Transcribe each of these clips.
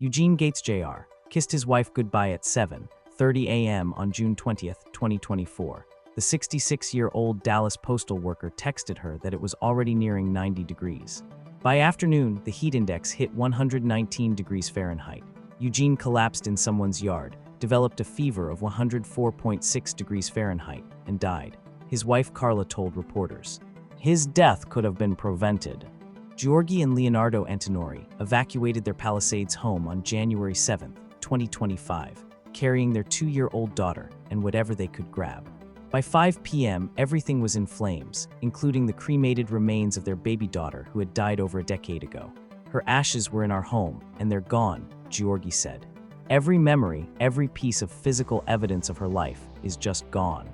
Eugene Gates Jr. kissed his wife goodbye at 7:30 a.m. on June 20, 2024. The 66-year-old Dallas postal worker texted her that it was already nearing 90 degrees. By afternoon, the heat index hit 119 degrees Fahrenheit. Eugene collapsed in someone's yard, developed a fever of 104.6 degrees Fahrenheit, and died. His wife Carla told reporters. His death could have been prevented. Georgi and Leonardo Antinori evacuated their Palisades home on January 7, 2025, carrying their 2-year-old daughter and whatever they could grab. By 5 p.m., everything was in flames, including the cremated remains of their baby daughter who had died over a decade ago. Her ashes were in our home, and they're gone, Georgi said. Every memory, every piece of physical evidence of her life is just gone.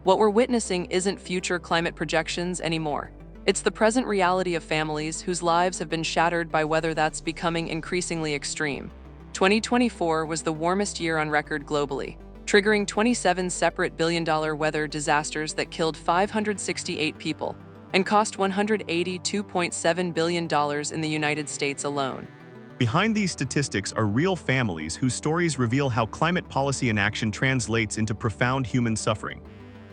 What we're witnessing isn't future climate projections anymore. It's the present reality of families whose lives have been shattered by weather that's becoming increasingly extreme. 2024 was the warmest year on record globally, triggering 27 separate billion-dollar weather disasters that killed 568 people and cost $182.7 billion in the United States alone. Behind these statistics are real families whose stories reveal how climate policy inaction translates into profound human suffering.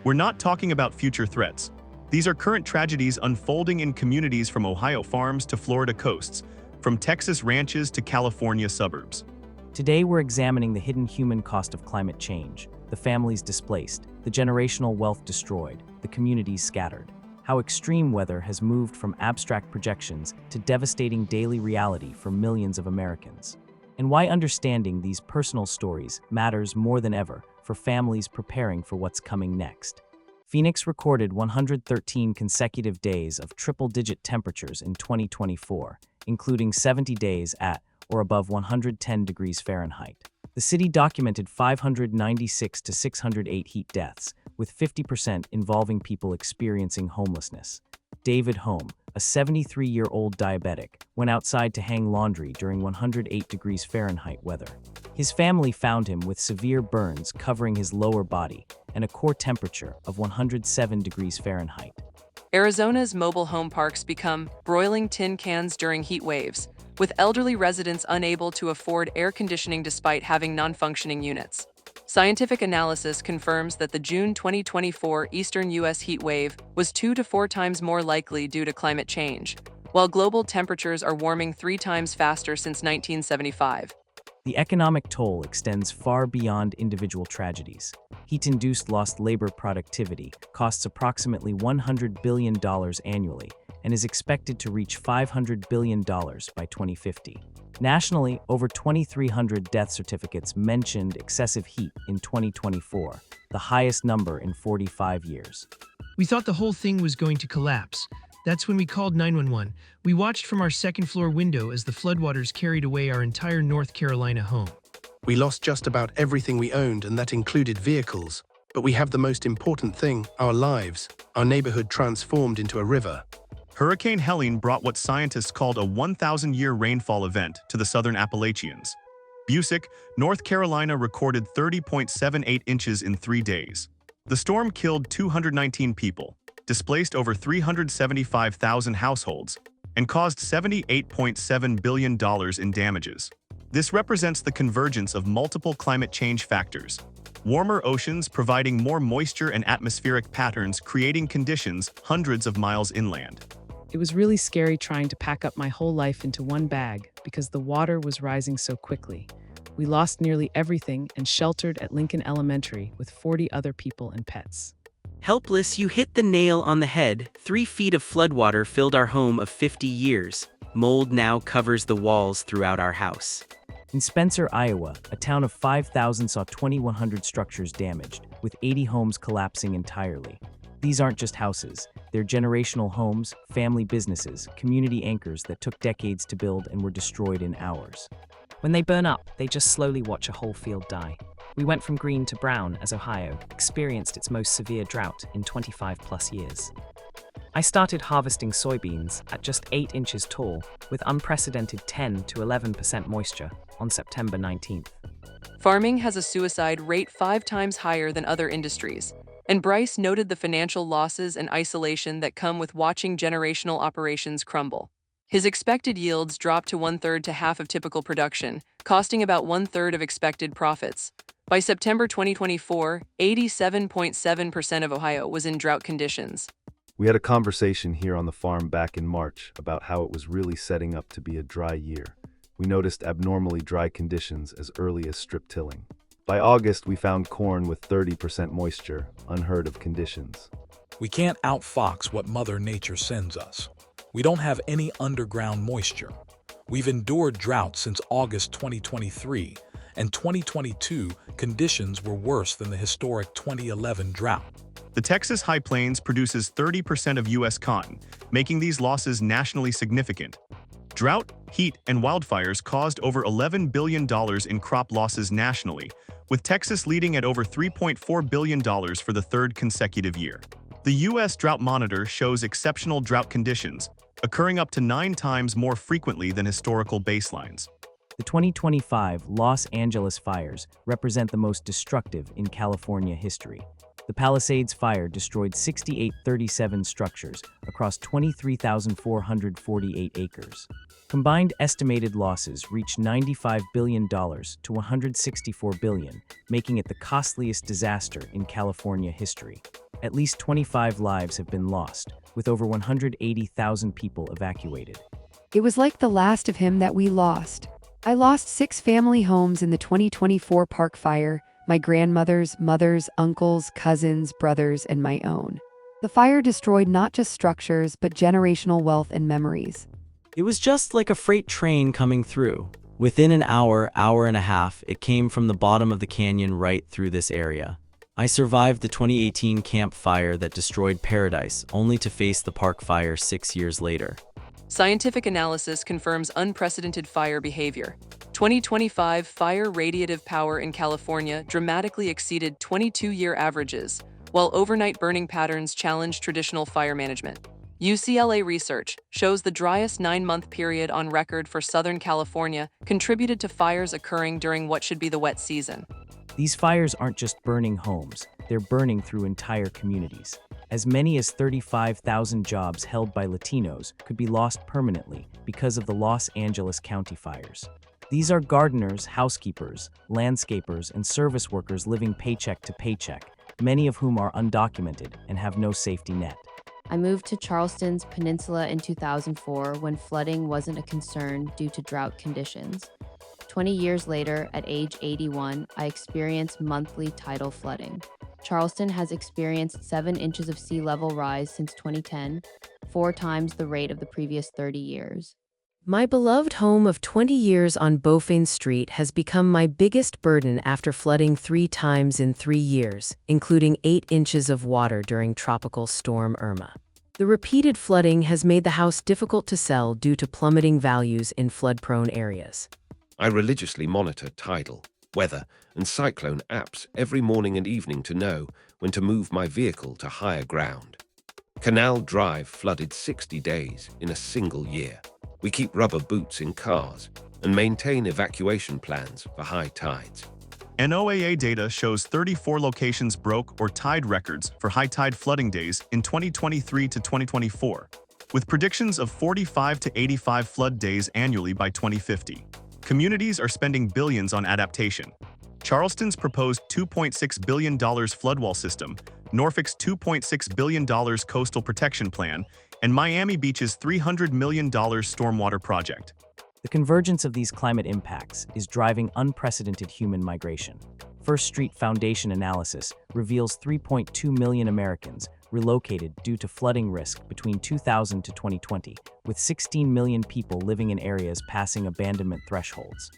We're not talking about future threats. These are current tragedies unfolding in communities from Ohio farms to Florida coasts, from Texas ranches to California suburbs. Today we're examining the hidden human cost of climate change, the families displaced, the generational wealth destroyed, the communities scattered, how extreme weather has moved from abstract projections to devastating daily reality for millions of Americans, and why understanding these personal stories matters more than ever for families preparing for what's coming next. Phoenix recorded 113 consecutive days of triple-digit temperatures in 2024, including 70 days at or above 110 degrees Fahrenheit. The city documented 596 to 608 heat deaths, with 50% involving people experiencing homelessness. David Home, a 73-year-old diabetic, went outside to hang laundry during 108 degrees Fahrenheit weather. His family found him with severe burns covering his lower body and a core temperature of 107 degrees Fahrenheit. Arizona's mobile home parks become broiling tin cans during heat waves, with elderly residents unable to afford air conditioning despite having non-functioning units. Scientific analysis confirms that the June 2024 eastern U.S. heat wave was 2 to 4 times more likely due to climate change, while global temperatures are warming 3 times faster since 1975. The economic toll extends far beyond individual tragedies. Heat-induced lost labor productivity costs approximately $100 billion annually and is expected to reach $500 billion by 2050. Nationally, over 2,300 death certificates mentioned excessive heat in 2024, the highest number in 45 years. We thought the whole thing was going to collapse. That's when we called 911. We watched from our second-floor window as the floodwaters carried away our entire North Carolina home. We lost just about everything we owned, and that included vehicles. But we have the most important thing, our lives. Our neighborhood transformed into a river. Hurricane Helene brought what scientists called a 1,000-year rainfall event to the southern Appalachians. Busick, North Carolina recorded 30.78 inches in 3 days. The storm killed 219 people, displaced over 375,000 households, and caused $78.7 billion in damages. This represents the convergence of multiple climate change factors. Warmer oceans providing more moisture and atmospheric patterns creating conditions hundreds of miles inland. It was really scary trying to pack up my whole life into one bag because the water was rising so quickly. We lost nearly everything and sheltered at Lincoln Elementary with 40 other people and pets. Helpless, you hit the nail on the head. 3 feet of floodwater filled our home of 50 years. Mold now covers the walls throughout our house. In Spencer, Iowa, a town of 5,000 saw 2,100 structures damaged, with 80 homes collapsing entirely. These aren't just houses. They're generational homes, family businesses, community anchors that took decades to build and were destroyed in hours. When they burn up, they just slowly watch a whole field die. We went from green to brown as Ohio experienced its most severe drought in 25+ years. I started harvesting soybeans at just 8 inches tall with unprecedented 10 to 11% moisture on September 19th. Farming has a suicide rate 5 times higher than other industries, and Bryce noted the financial losses and isolation that come with watching generational operations crumble. His expected yields dropped to 1/3 to half of typical production, costing about one-third of expected profits. By September 2024, 87.7% of Ohio was in drought conditions. We had a conversation here on the farm back in March about how it was really setting up to be a dry year. We noticed abnormally dry conditions as early as strip tilling. By August, we found corn with 30% moisture, unheard of conditions. We can't outfox what Mother Nature sends us. We don't have any underground moisture. We've endured drought since August 2023, and 2022 conditions were worse than the historic 2011 drought. The Texas High Plains produces 30% of U.S. cotton, making these losses nationally significant. Drought, heat, and wildfires caused over $11 billion in crop losses nationally, with Texas leading at over $3.4 billion for the third consecutive year. The U.S. Drought Monitor shows exceptional drought conditions, occurring up to 9 times more frequently than historical baselines. The 2025 Los Angeles fires represent the most destructive in California history. The Palisades Fire destroyed 6,837 structures across 23,448 acres. Combined estimated losses reached $95 billion to $164 billion, making it the costliest disaster in California history. At least 25 lives have been lost, with over 180,000 people evacuated. It was like the last of him that we lost. I lost 6 family homes in the 2024 Park Fire, my grandmother's, mother's, uncles, cousins, brothers, and my own. The fire destroyed not just structures, but generational wealth and memories. It was just like a freight train coming through. Within an hour and a half, it came from the bottom of the canyon right through this area. I survived the 2018 Camp Fire that destroyed Paradise, only to face the Park Fire 6 years later. Scientific analysis confirms unprecedented fire behavior. 2025 fire radiative power in California dramatically exceeded 22-year averages, while overnight burning patterns challenged traditional fire management. UCLA research shows the driest 9-month period on record for Southern California contributed to fires occurring during what should be the wet season. These fires aren't just burning homes, they're burning through entire communities. As many as 35,000 jobs held by Latinos could be lost permanently because of the Los Angeles County fires. These are gardeners, housekeepers, landscapers, and service workers living paycheck to paycheck, many of whom are undocumented and have no safety net. I moved to Charleston's peninsula in 2004 when flooding wasn't a concern due to drought conditions. 20 years later, at age 81, I experienced monthly tidal flooding. Charleston has experienced 7 inches of sea level rise since 2010, 4 times the rate of the previous 30 years. My beloved home of 20 years on Beaufort Street has become my biggest burden after flooding 3 times in 3 years, including 8 inches of water during Tropical Storm Irma. The repeated flooding has made the house difficult to sell due to plummeting values in flood-prone areas. I religiously monitor tidal, weather, and cyclone apps every morning and evening to know when to move my vehicle to higher ground. Canal Drive flooded 60 days in a single year. We keep rubber boots in cars and maintain evacuation plans for high tides. NOAA data shows 34 locations broke or tied records for high tide flooding days in 2023 to 2024, with predictions of 45 to 85 flood days annually by 2050. Communities are spending billions on adaptation. Charleston's proposed $2.6 billion floodwall system, Norfolk's $2.6 billion coastal protection plan, and Miami Beach's $300 million stormwater project. The convergence of these climate impacts is driving unprecedented human migration. First Street Foundation analysis reveals 3.2 million Americans relocated due to flooding risk between 2000 to 2020, with 16 million people living in areas passing abandonment thresholds.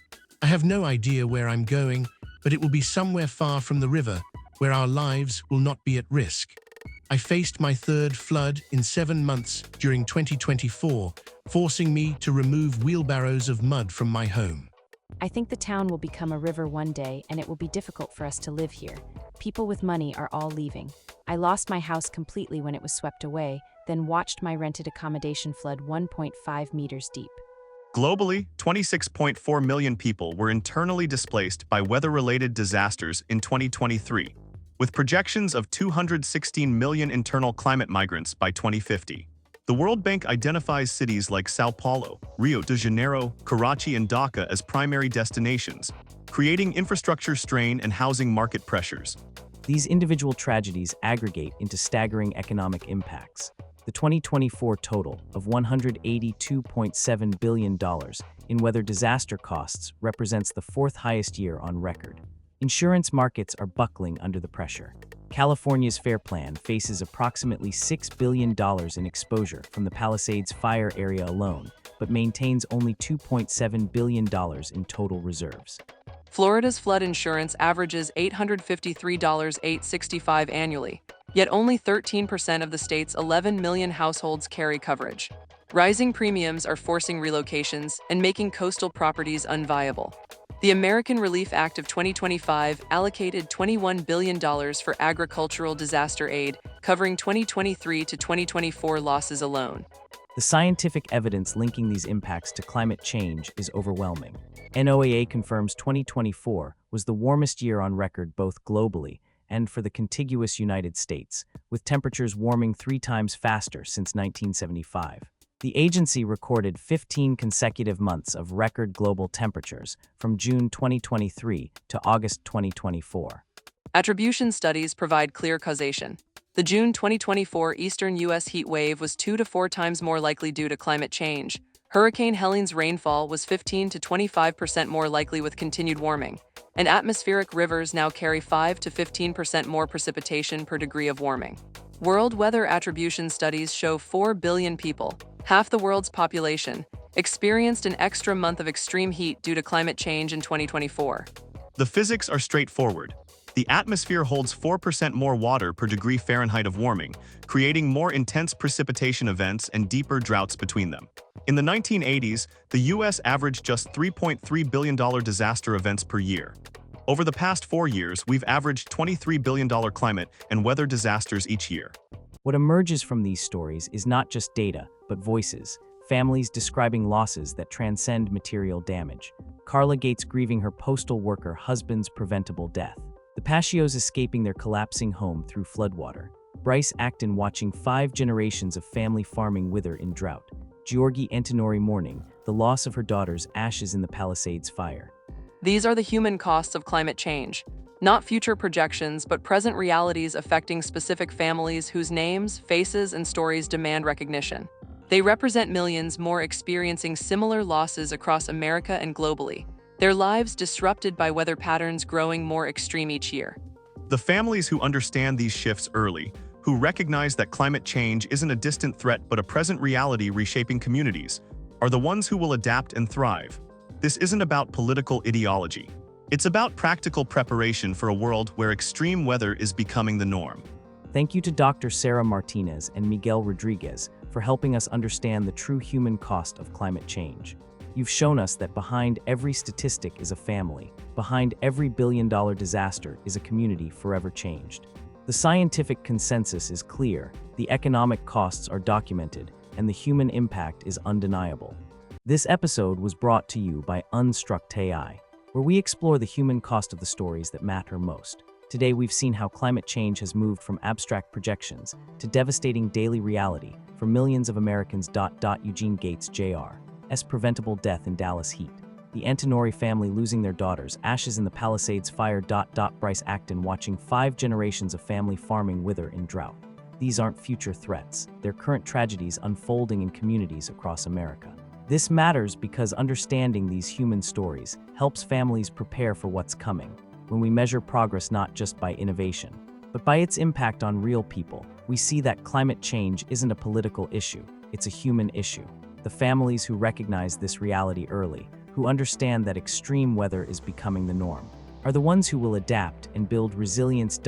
I have no idea where I'm going, but it will be somewhere far from the river, where our lives will not be at risk. I faced my 3rd flood in 7 months during 2024, forcing me to remove wheelbarrows of mud from my home. I think the town will become a river one day, and it will be difficult for us to live here. People with money are all leaving. I lost my house completely when it was swept away, then watched my rented accommodation flood 1.5 meters deep. Globally, 26.4 million people were internally displaced by weather-related disasters in 2023, with projections of 216 million internal climate migrants by 2050. The World Bank identifies cities like Sao Paulo, Rio de Janeiro, Karachi, and Dhaka as primary destinations, creating infrastructure strain and housing market pressures. These individual tragedies aggregate into staggering economic impacts. The 2024 total of $182.7 billion in weather disaster costs represents the fourth highest year on record. Insurance markets are buckling under the pressure. California's FAIR Plan faces approximately $6 billion in exposure from the Palisades Fire area alone, but maintains only $2.7 billion in total reserves. Florida's flood insurance averages $853.865 annually, yet only 13% of the state's 11 million households carry coverage. Rising premiums are forcing relocations and making coastal properties unviable. The American Relief Act of 2025 allocated $21 billion for agricultural disaster aid, covering 2023 to 2024 losses alone. The scientific evidence linking these impacts to climate change is overwhelming. NOAA confirms 2024 was the warmest year on record both globally and for the contiguous United States, with temperatures warming 3 times faster since 1975. The agency recorded 15 consecutive months of record global temperatures from June 2023 to August 2024. Attribution studies provide clear causation. The June 2024 eastern U.S. heat wave was 2 to 4 times more likely due to climate change. Hurricane Helene's rainfall was 15 to 25% more likely with continued warming, and atmospheric rivers now carry 5 to 15% more precipitation per degree of warming. World weather attribution studies show 4 billion people, half the world's population, experienced an extra month of extreme heat due to climate change in 2024. The physics are straightforward. The atmosphere holds 4% more water per degree Fahrenheit of warming, creating more intense precipitation events and deeper droughts between them. In the 1980s, the U.S. averaged just $3.3 billion disaster events per year. Over the past 4 years, we've averaged $23 billion climate and weather disasters each year. What emerges from these stories is not just data, but voices, families describing losses that transcend material damage. Carla Gates grieving her postal worker husband's preventable death. The Pacios escaping their collapsing home through floodwater. Bryce Acton watching 5 generations of family farming wither in drought. Georgie Antinori mourning the loss of her daughter's ashes in the Palisades Fire. These are the human costs of climate change, not future projections, but present realities affecting specific families whose names, faces, and stories demand recognition. They represent millions more experiencing similar losses across America and globally, their lives disrupted by weather patterns growing more extreme each year. The families who understand these shifts early, who recognize that climate change isn't a distant threat but a present reality reshaping communities, are the ones who will adapt and thrive. This isn't about political ideology. It's about practical preparation for a world where extreme weather is becoming the norm. Thank you to Dr. Sarah Martinez and Miguel Rodriguez for helping us understand the true human cost of climate change. You've shown us that behind every statistic is a family, behind every billion-dollar disaster is a community forever changed. The scientific consensus is clear, the economic costs are documented, and the human impact is undeniable. This episode was brought to you by Unstruct AI, where we explore the human cost of the stories that matter most. Today we've seen how climate change has moved from abstract projections to devastating daily reality for millions of Americans. Eugene Gates Jr.'s preventable death in Dallas heat. The Antinori family losing their daughters, ashes in the Palisades Fire. Bryce Acton watching 5 generations of family farming wither in drought. These aren't future threats, they're current tragedies unfolding in communities across America. This matters because understanding these human stories helps families prepare for what's coming. When we measure progress not just by innovation, but by its impact on real people, we see that climate change isn't a political issue, it's a human issue. The families who recognize this reality early, who understand that extreme weather is becoming the norm, are the ones who will adapt and build resilience.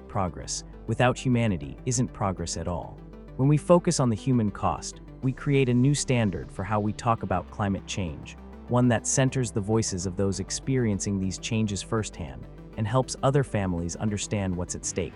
Progress without humanity isn't progress at all. When we focus on the human cost, we create a new standard for how we talk about climate change, one that centers the voices of those experiencing these changes firsthand and helps other families understand what's at stake.